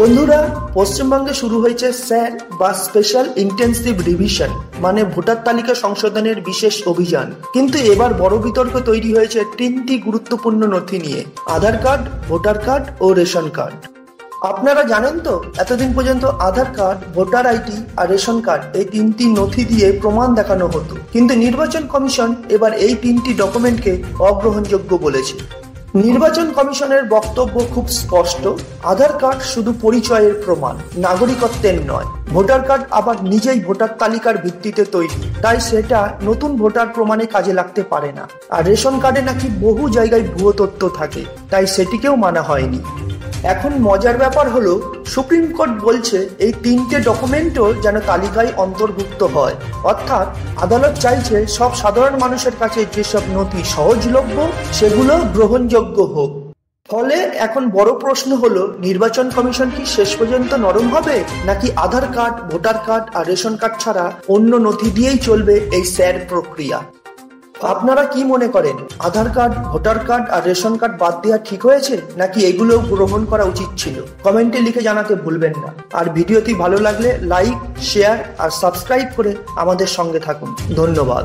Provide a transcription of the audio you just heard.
বন্ধুরা, পশ্চিমবঙ্গে শুরু হয়েছে স্যার বা স্পেশাল ইন্টেন্সিভ রিভিশন মানে ভোটার তালিকা সংশোধনের বিশেষ অভিযান। কিন্তু এবার বড় বিতর্ক তৈরি হয়েছে তিনটি গুরুত্বপূর্ণ নথি নিয়ে: আধার কার্ড, ভোটার কার্ড ও রেশন কার্ড। আপনারা জানেন তো, এতদিন পর্যন্ত আধার কার্ড, ভোটার আইডি আর রেশন কার্ড এই তিনটি নথি দিয়ে প্রমাণ দেখানো হতো, কিন্তু নির্বাচন কমিশন এবার এই তিনটি ডকুমেন্টকে অগ্রহণযোগ্য বলেছে। নির্বাচন কমিশনের বক্তব্য খুব স্পষ্ট: আধার কার্ড শুধু পরিচয়ের প্রমাণ, নাগরিকত্বের নয়। ভোটার কার্ড আবার নিজেই ভোটার তালিকার ভিত্তিতে তৈরি, তাই সেটা নতুন ভোটার প্রমাণে কাজে লাগতে পারে না। আর রেশন কার্ডে নাকি বহু জায়গায় ভুয়ো তথ্য থাকে, তাই সেটিকেও মানা হয়নি। এখন মজার ব্যাপার হলো, সুপ্রিম কোর্ট বলছে এই তিনটে ডকুমেন্টও যেন তালিকায় অন্তর্ভুক্ত হয়। অর্থাৎ আদালত চাইছে সব সাধারণ মানুষের কাছে যেসব নথি সহজলভ্য সেগুলো গ্রহণযোগ্য হোক। ফলে এখন বড় প্রশ্ন হলো, নির্বাচন কমিশন কি শেষ পর্যন্ত নরম হবে, নাকি আধার কার্ড, ভোটার কার্ড আর রেশন কার্ড ছাড়া অন্য নথি দিয়েই চলবে এই স্যার প্রক্রিয়া? আপনারা কি মনে করেন, আধার কার্ড, ভোটার কার্ড আর রেশন কার্ড বাদ দেওয়া ঠিক হয়েছে, নাকি এগুলো গ্রহণ করা উচিত ছিল? কমেন্টে লিখে জানাতে ভুলবেন না। আর ভিডিওটি ভালো লাগলে লাইক, শেয়ার আর সাবস্ক্রাইব করে আমাদের সঙ্গে থাকুন। ধন্যবাদ।